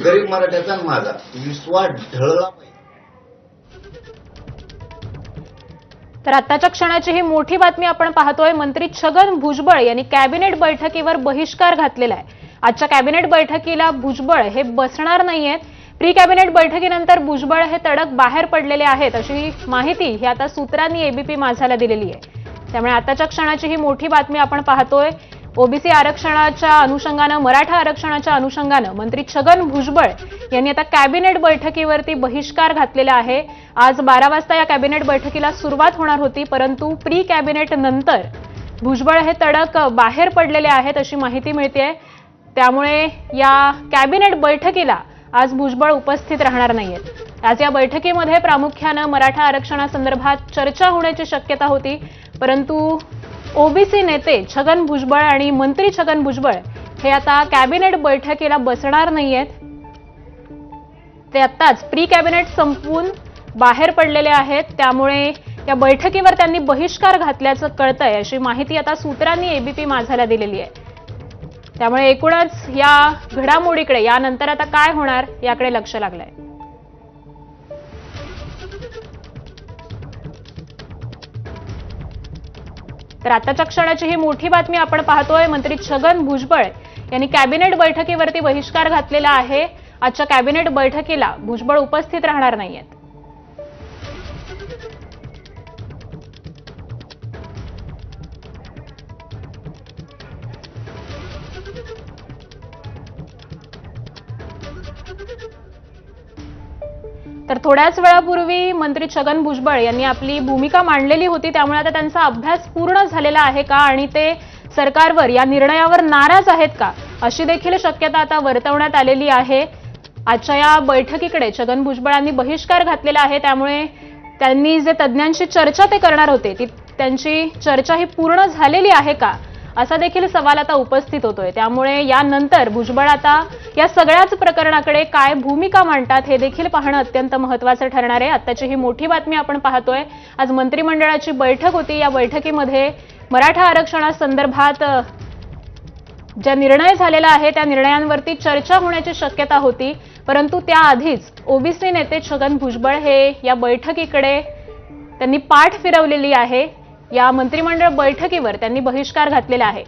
गरीब मराठ्याचा आणि माझा विश्वास ढळला पाहिजे। तर आताच्या क्षणाची ही मोठी बातमी आपण पाहतोय। मंत्री छगन भुजबळ यांनी कॅबिनेट बैठकीवर बहिष्कार घातलेला आहे। आजच्या कॅबिनेट बैठकीला भुजबळ हे बसणार नाहीयेत। प्री कॅबिनेट बैठकीनंतर भुजबळ हे तडक बाहेर पडलेले आहेत अशी माहिती ही आता सूत्रांनी एबीपी माझाला दिलेली आहे। त्यामुळे आताच्या क्षणाची ही मोठी बातमी आपण पाहतोय। ओबीसी आरक्षणाच्या अनुषंगाने मराठा आरक्षणाच्या अनुषंगाने मंत्री छगन भुजबळ यांनी आता कॅबिनेट बैठकीवरती बहिष्कार घातलेला आहे। आज 12 वाजता या कॅबिनेट बैठकीला सुरुवात होणार होती, परंतु प्री कॅबिनेट नंतर भुजबळ हे तडक बाहेर पडलेले आहेत अशी माहिती मिळते। त्यामुळे या कॅबिनेट बैठकीला आज भुजबळ उपस्थित राहणार नाहीयेत। आज या बैठकीमध्ये प्रामुख्याने मराठा आरक्षणासंदर्भात चर्चा होण्याची शक्यता होती, परंतु ओबीसी नेते छगन भुजबळ आणि मंत्री छगन भुजबळ हे आता कॅबिनेट बैठकीला बसणार नाहीयेत। ते आत्ताच प्री कॅबिनेट संपवून बाहेर पडलेले आहेत। त्यामुळे या बैठकीवर त्यांनी बहिष्कार घातल्याचं कळतंय अशी माहिती आता सूत्रांनी एबीपी माझाला दिलेली आहे। त्यामुळे एकूणच या घडामोडीकडे यानंतर आता काय होणार याकडे लक्ष लागलंय। तर आताच्या क्षणाची ही मोठी बातमी आपण पाहतोय। मंत्री छगन भुजबळ यांनी कॅबिनेट बैठकीवरती बहिष्कार घातलेला आहे। आजच्या कॅबिनेट बैठकीला भुजबळ उपस्थित राहणार नाहीयेत। तर थोड्याच वेळापूर्वी मंत्री छगन भुजबळ यांनी आपली भूमिका मांडलेली होती। त्यामुळे आता त्यांचा अभ्यास पूर्ण झालेला आहे का आणि ते सरकारवर या निर्णयावर नाराज आहेत का अशी देखील शक्यता आता वर्तवण्यात आलेली आहे। आजच्या या बैठकीकडे छगन भुजबळांनी बहिष्कार घातलेला आहे। त्यामुळे त्यांनी जे तज्ञांशी चर्चा ते करणार होते ती त्यांची चर्चा ही पूर्ण झालेली आहे का असा देखील सवाल आता उपस्थित होतोय। त्यामुळे यानंतर भुजबळ आता या सगळ्याच प्रकरणाकडे काय भूमिका मांडतात हे देखील पाहणं अत्यंत महत्त्वाचं ठरणार आहे। आताची ही मोठी बातमी आपण पाहतोय। आज मंत्रिमंडळाची बैठक होती। या बैठकीमध्ये मराठा आरक्षणासंदर्भात ज्या निर्णय झालेला आहे त्या निर्णयांवरती चर्चा होण्याची शक्यता होती, परंतु त्याआधीच ओबीसी नेते छगन भुजबळ हे या बैठकीकडे त्यांनी पाठ फिरवलेली आहे। या मंत्रिमंडळ बैठकीवर त्यांनी बहिष्कार घातलेला आहे।